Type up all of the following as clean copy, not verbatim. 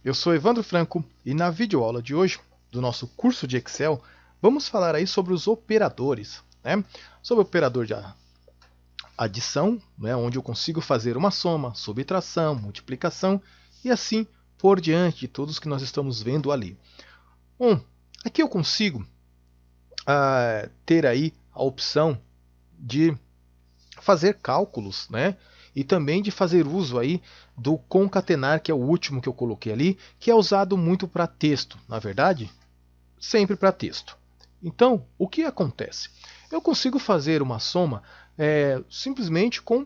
eu sou Evandro Franco e na videoaula de hoje, do nosso curso de Excel, vamos falar aí sobre os operadores, né? Sobre o operador de adição, né? Onde eu consigo fazer uma soma, subtração, multiplicação e assim por diante, de todos que nós estamos vendo ali. Bom, aqui eu consigo ter aí a opção de fazer cálculos, né? E também de fazer uso aí do concatenar, que é o último que eu coloquei ali, que é usado muito para texto, na verdade, sempre para texto. Então, o que acontece? Eu consigo fazer uma soma simplesmente com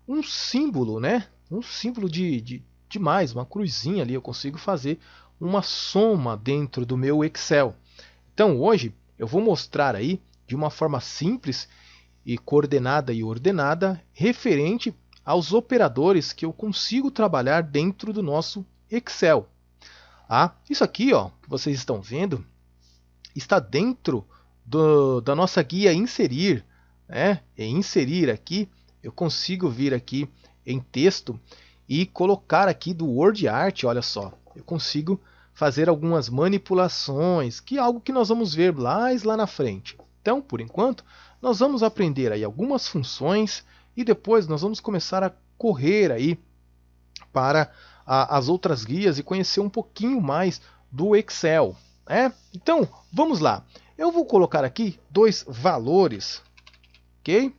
um símbolo, né? Um símbolo de mais, uma cruzinha ali, eu consigo fazer uma soma dentro do meu Excel. Então, hoje eu vou mostrar aí de uma forma simples e coordenada e ordenada referente aos operadores que eu consigo trabalhar dentro do nosso Excel. Isso aqui, ó, que vocês estão vendo, está dentro da nossa guia Inserir. Né? Em Inserir aqui, eu consigo vir aqui em texto e colocar aqui do Word Art, olha só, eu consigo fazer algumas manipulações, que é algo que nós vamos ver lá na frente. Então, por enquanto, nós vamos aprender aí algumas funções e depois nós vamos começar a correr aí para as outras guias e conhecer um pouquinho mais do Excel. Né? Então, vamos lá. Eu vou colocar aqui dois valores, ok?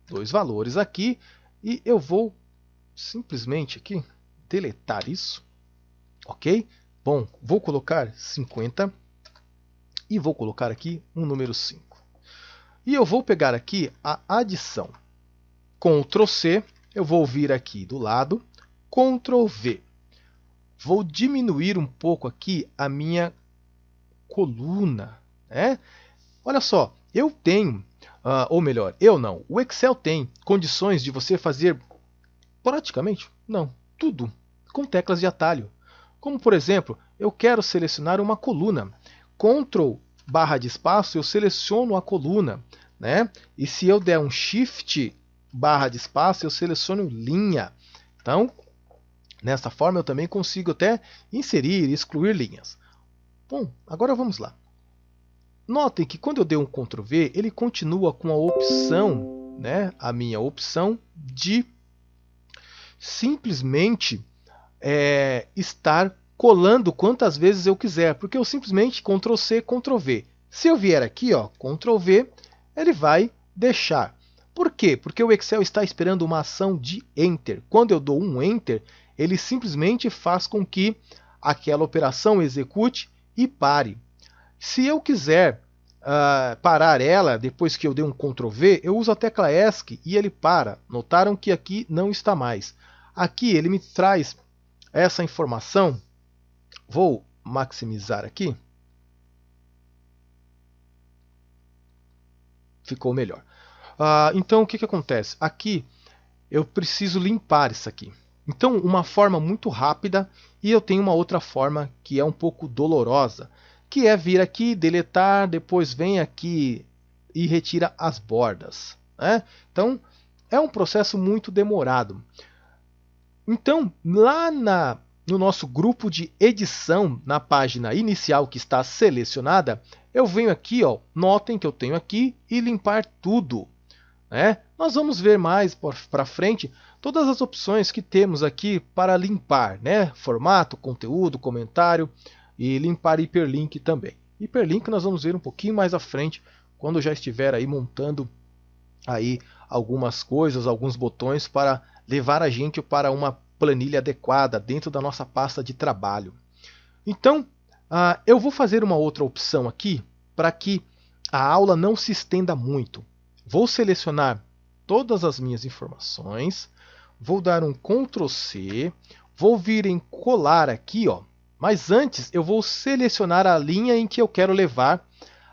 Dois valores aqui e eu vou simplesmente aqui deletar isso, ok? Bom, vou colocar 50 e vou colocar aqui um número 5. E eu vou pegar aqui a adição. Ctrl C, eu vou vir aqui do lado, Ctrl V. Vou diminuir um pouco aqui a minha coluna. Né? Olha só, eu tenho, ou melhor, eu não, o Excel tem condições de você fazer praticamente, não, tudo com teclas de atalho. Como, por exemplo, eu quero selecionar uma coluna. Ctrl barra de espaço, eu seleciono a coluna. Né? E se eu der um Shift barra de espaço, eu seleciono linha. Então, dessa forma, eu também consigo até inserir e excluir linhas. Bom, agora vamos lá. Notem que quando eu dei um Ctrl V, ele continua com a opção, né, a minha opção de simplesmente estar colando quantas vezes eu quiser, porque eu simplesmente Ctrl C, Ctrl V. Se eu vier aqui, ó, Ctrl V, ele vai deixar. Por quê? Porque o Excel está esperando uma ação de Enter. Quando eu dou um Enter, ele simplesmente faz com que aquela operação execute e pare. Se eu quiser parar ela, depois que eu dei um Ctrl V, eu uso a tecla ESC e ele para. Notaram que aqui não está mais. Aqui ele me traz essa informação. Vou maximizar aqui. Ficou melhor. Então, o que acontece? Aqui eu preciso limpar isso aqui. Então, uma forma muito rápida e eu tenho uma outra forma que é um pouco dolorosa, que é vir aqui, deletar, depois vem aqui e retira as bordas. Né? Então, é um processo muito demorado. Então, lá no nosso grupo de edição, na página inicial que está selecionada, eu venho aqui, ó, notem que eu tenho aqui e limpar tudo. Né? Nós vamos ver mais para frente todas as opções que temos aqui para limpar, né? Formato, conteúdo, comentário e limpar hiperlink também. Hiperlink nós vamos ver um pouquinho mais à frente, quando já estiver aí montando aí algumas coisas, alguns botões para levar a gente para uma planilha adequada dentro da nossa pasta de trabalho. Então, eu vou fazer uma outra opção aqui para que a aula não se estenda muito. Vou selecionar todas as minhas informações, vou dar um Ctrl C, vou vir em colar aqui, ó, mas antes eu vou selecionar a linha em que eu quero levar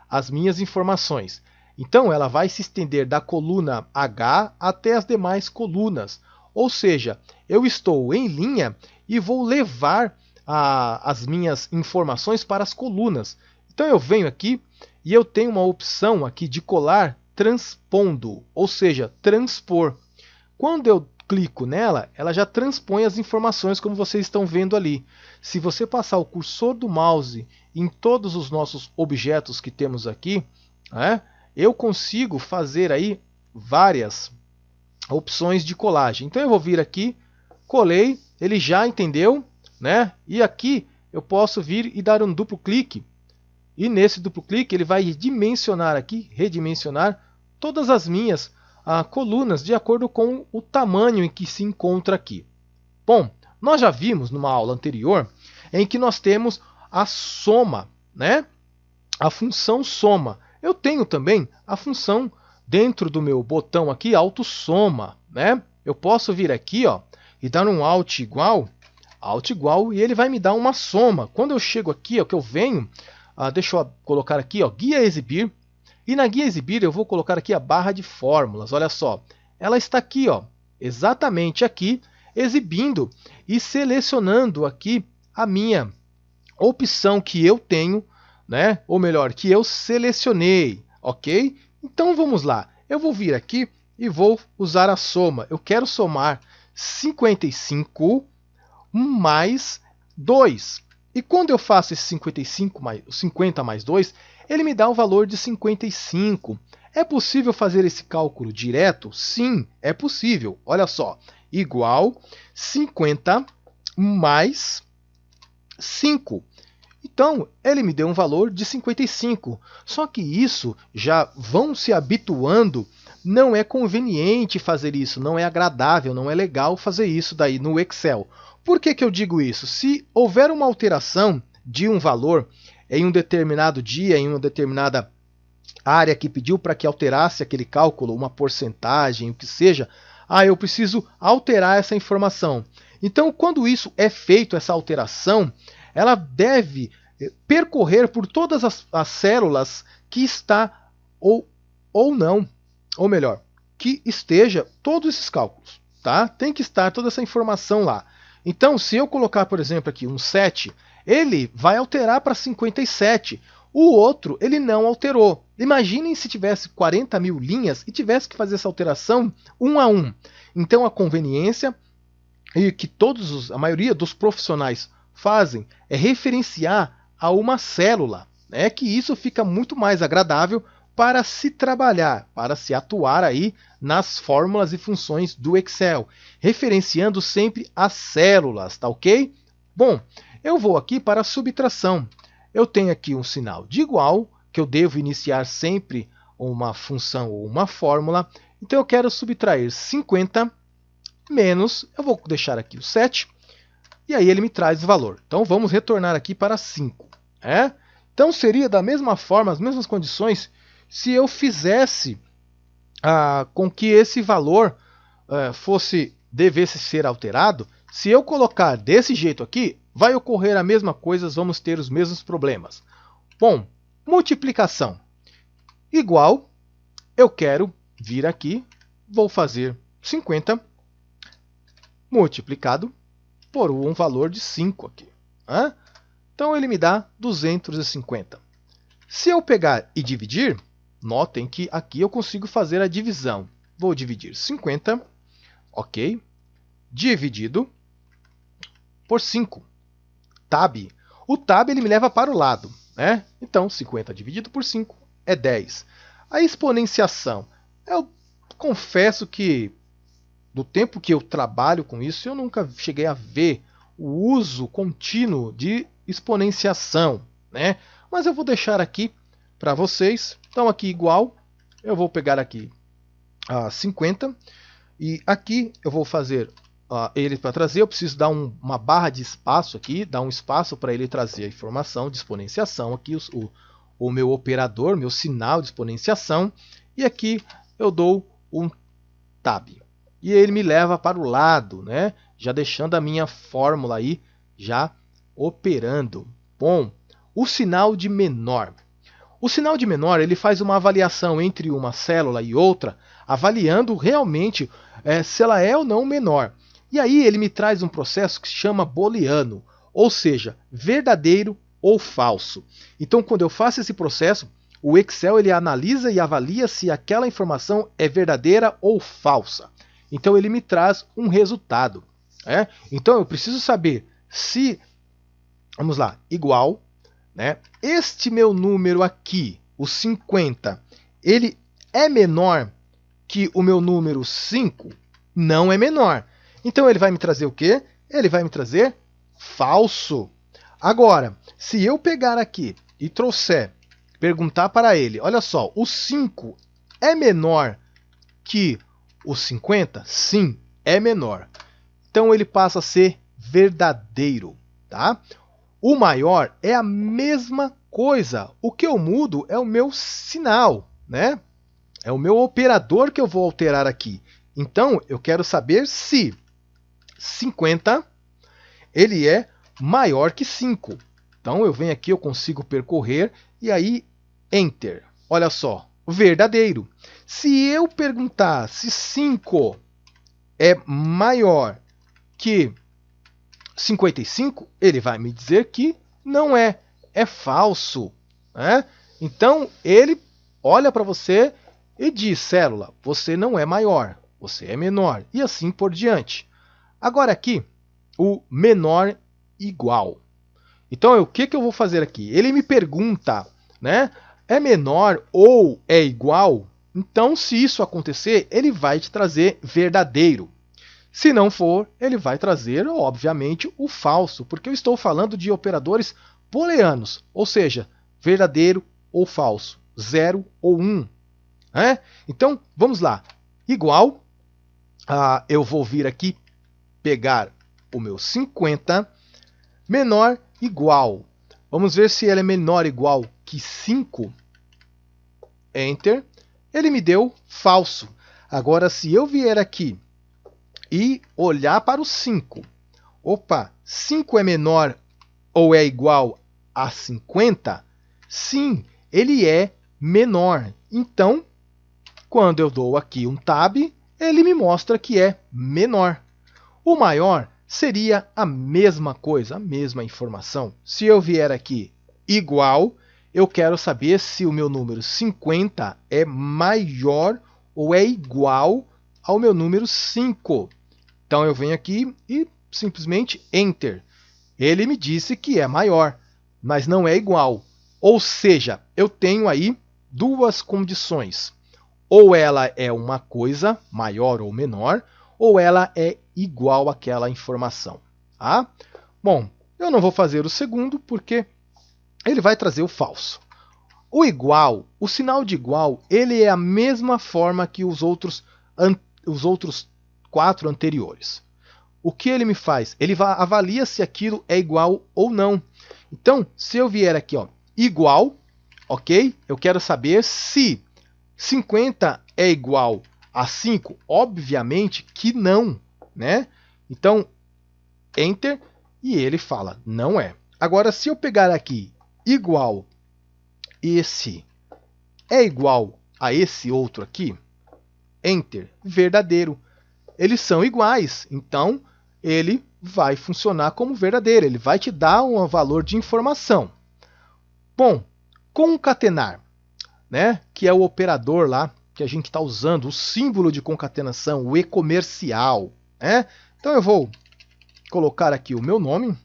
as minhas informações. Então ela vai se estender da coluna H até as demais colunas. Ou seja, eu estou em linha e vou levar as minhas informações para as colunas. Então eu venho aqui e eu tenho uma opção aqui de colar transpondo, ou seja, transpor. Quando eu clico nela, ela já transpõe as informações como vocês estão vendo ali. Se você passar o cursor do mouse em todos os nossos objetos que temos aqui, eu consigo fazer aí várias opções de colagem. Então eu vou vir aqui, colei, ele já entendeu, né? E aqui eu posso vir e dar um duplo clique. E nesse duplo clique ele vai dimensionar aqui, redimensionar todas as minhas colunas de acordo com o tamanho em que se encontra aqui. Bom, nós já vimos numa aula anterior em que nós temos a soma, né? A função soma. Eu tenho também a função dentro do meu botão aqui, autossoma, né? Eu posso vir aqui, ó, e dar um Alt igual, e ele vai me dar uma soma. Quando eu chego aqui, ó, que eu venho, deixa eu colocar aqui, ó, guia exibir, e na guia exibir eu vou colocar aqui a barra de fórmulas. Olha só, ela está aqui, ó, exatamente aqui, exibindo e selecionando aqui a minha opção que eu tenho, né? Ou melhor, que eu selecionei, ok? Então vamos lá, eu vou vir aqui e vou usar a soma. Eu quero somar 55 mais 2. E quando eu faço esse 50 mais 2, ele me dá o valor de 55. É possível fazer esse cálculo direto? Sim, é possível. Olha só, igual 50 mais 5. Então, ele me deu um valor de 55. Só que isso, já vão se habituando, não é conveniente fazer isso, não é agradável, não é legal fazer isso daí no Excel. Por que que eu digo isso? Se houver uma alteração de um valor em um determinado dia, em uma determinada área que pediu para que alterasse aquele cálculo, uma porcentagem, o que seja, eu preciso alterar essa informação. Então, quando isso é feito, essa alteração, ela deve percorrer por todas as células que está ou não, ou melhor, que esteja todos esses cálculos, tá? Tem que estar toda essa informação lá. Então, se eu colocar, por exemplo, aqui um 7, ele vai alterar para 57. O outro, ele não alterou. Imaginem se tivesse 40 mil linhas e tivesse que fazer essa alteração um a um. Então, a conveniência e que a maioria dos profissionais fazem é referenciar a uma célula, né? Que isso fica muito mais agradável para se trabalhar, para se atuar aí nas fórmulas e funções do Excel, referenciando sempre as células, tá ok? Bom, eu vou aqui para a subtração. Eu tenho aqui um sinal de igual, que eu devo iniciar sempre uma função ou uma fórmula. Então eu quero subtrair 50 menos, eu vou deixar aqui o 7, e aí ele me traz o valor. Então vamos retornar aqui para 5. Então seria da mesma forma, as mesmas condições, se eu fizesse com que esse valor devesse ser alterado. Se eu colocar desse jeito aqui, vai ocorrer a mesma coisa, vamos ter os mesmos problemas. Bom, multiplicação. Igual, eu quero vir aqui, vou fazer 50 multiplicado por um valor de 5 aqui. Então ele me dá 250. Se eu pegar e dividir, notem que aqui eu consigo fazer a divisão. Vou dividir 50, ok, dividido por 5. Tab. O tab ele me leva para o lado, né? Então 50 dividido por 5 é 10. A exponenciação. Eu confesso que do tempo que eu trabalho com isso, eu nunca cheguei a ver o uso contínuo de exponenciação, né? Mas eu vou deixar aqui para vocês. Então aqui igual, eu vou pegar aqui 50 e aqui eu vou fazer ele para trazer. Eu preciso dar uma barra de espaço aqui, dar um espaço para ele trazer a informação de exponenciação aqui, o meu operador, meu sinal de exponenciação, e aqui eu dou um tab. E ele me leva para o lado, né? Já deixando a minha fórmula aí já operando. Bom, o sinal de menor. O sinal de menor ele faz uma avaliação entre uma célula e outra, avaliando realmente se ela é ou não menor. E aí ele me traz um processo que se chama booleano, ou seja, verdadeiro ou falso. Então, quando eu faço esse processo, o Excel ele analisa e avalia se aquela informação é verdadeira ou falsa. então ele me traz um resultado. Né? Então eu preciso saber se, vamos lá, igual, né? Este meu número aqui, o 50, ele é menor que o meu número 5? Não é menor. Então ele vai me trazer o quê? Ele vai me trazer falso. Agora, se eu pegar aqui e trouxer, perguntar para ele, olha só, o 5 é menor que o 50? Sim, é menor. Então ele passa a ser verdadeiro, tá? O maior é a mesma coisa. O que eu mudo é o meu sinal, né? É o meu operador que eu vou alterar aqui. Então eu quero saber se 50 ele é maior que 5. Então eu venho aqui, eu consigo percorrer e aí Enter. Olha só, verdadeiro. Se eu perguntar se 5 é maior que 55, ele vai me dizer que não é, é falso. Né? Então ele olha para você e diz, célula, você não é maior, você é menor, e assim por diante. Agora aqui, o menor igual. Então o que eu vou fazer aqui? Ele me pergunta, né? É menor ou é igual? Então, se isso acontecer, ele vai te trazer verdadeiro. Se não for, ele vai trazer, obviamente, o falso, porque eu estou falando de operadores booleanos, ou seja, verdadeiro ou falso, 0 ou 1. Né? Então, vamos lá. Igual, eu vou vir aqui pegar o meu 50, menor igual. Vamos ver se ele é menor igual que 5. Enter. Ele me deu falso. Agora, se eu vier aqui e olhar para o 5. Opa, 5 é menor ou é igual a 50? Sim, ele é menor. Então, quando eu dou aqui um tab, ele me mostra que é menor. O maior seria a mesma coisa, a mesma informação. Se eu vier aqui igual, eu quero saber se o meu número 50 é maior ou é igual ao meu número 5. Então eu venho aqui e simplesmente Enter. Ele me disse que é maior, mas não é igual. Ou seja, eu tenho aí duas condições. Ou ela é uma coisa maior ou menor, ou ela é igual àquela informação. Tá? Bom, eu não vou fazer o segundo porque ele vai trazer o falso. O igual, o sinal de igual, ele é a mesma forma que os outros 4 anteriores. O que ele me faz? Ele avalia se aquilo é igual ou não. Então, se eu vier aqui, ó, igual, ok? Eu quero saber se 50 é igual a 5. Obviamente que não, né? Então, Enter, e ele fala, não é. Agora, se eu pegar aqui, igual, esse é igual a esse outro aqui, Enter, verdadeiro. Eles são iguais, então ele vai funcionar como verdadeiro, ele vai te dar um valor de informação. Bom, concatenar, né, que é o operador lá que a gente está usando, o símbolo de concatenação, o e-comercial. Né? Então eu vou colocar aqui o meu nome.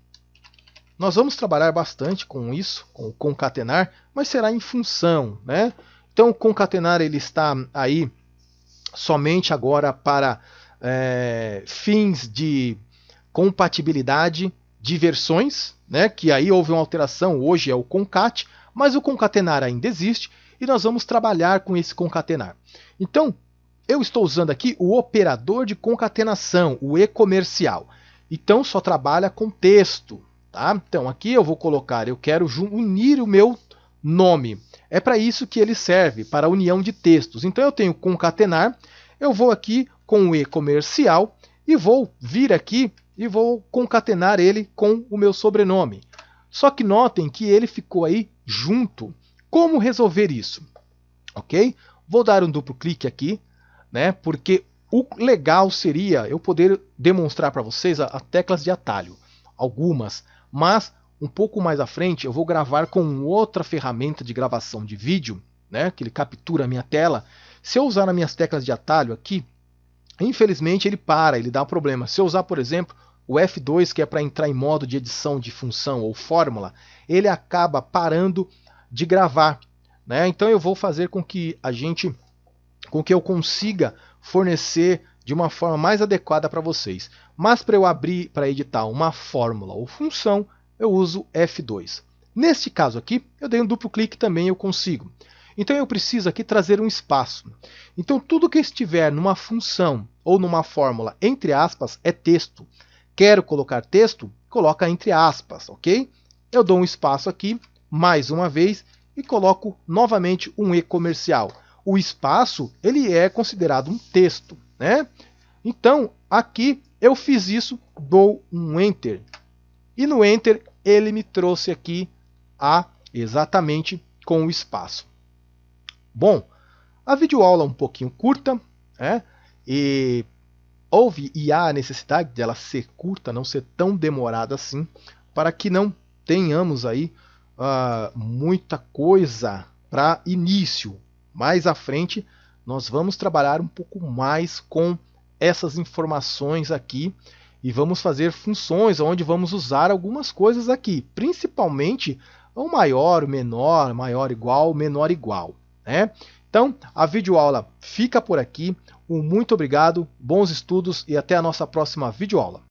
Nós vamos trabalhar bastante com isso, com o concatenar, mas será em função. Né? Então o concatenar ele está aí somente agora para fins de compatibilidade de versões, né? Que aí houve uma alteração, hoje é o concat, mas o concatenar ainda existe e nós vamos trabalhar com esse concatenar. Então, eu estou usando aqui o operador de concatenação, o e-comercial. Então, só trabalha com texto. Tá? Então, aqui eu vou colocar, eu quero unir o meu nome. É para isso que ele serve, para a união de textos. Então, eu tenho concatenar, eu vou aqui com o e-comercial e vou vir aqui e vou concatenar ele com o meu sobrenome. Só que notem que ele ficou aí junto. Como resolver isso? Ok? Vou dar um duplo clique aqui, né? Porque o legal seria eu poder demonstrar para vocês as teclas de atalho. Algumas, mas um pouco mais à frente eu vou gravar com outra ferramenta de gravação de vídeo, né? Que ele captura a minha tela. Se eu usar as minhas teclas de atalho aqui, infelizmente ele para, ele dá um problema. Se eu usar, por exemplo, o F2, que é para entrar em modo de edição de função ou fórmula, ele acaba parando de gravar, né? Então eu vou fazer com que eu consiga fornecer de uma forma mais adequada para vocês. Mas para eu abrir, para editar uma fórmula ou função, eu uso F2. Neste caso aqui, eu dei um duplo clique também, eu consigo. Então eu preciso aqui trazer um espaço. Então tudo que estiver numa função ou numa fórmula entre aspas é texto. Quero colocar texto? Coloca entre aspas, ok? Eu dou um espaço aqui, mais uma vez, e coloco novamente um E comercial. O espaço, ele é considerado um texto, né? Então, aqui eu fiz isso, dou um Enter. E no Enter, ele me trouxe aqui exatamente com o espaço. Bom, a videoaula é um pouquinho curta, né? E há a necessidade dela ser curta, não ser tão demorada assim, para que não tenhamos aí muita coisa para início. Mais à frente, nós vamos trabalhar um pouco mais com essas informações aqui e vamos fazer funções onde vamos usar algumas coisas aqui, principalmente o maior, o menor, maior igual, menor igual, né? Então, a videoaula fica por aqui. Um muito obrigado, bons estudos e até a nossa próxima videoaula.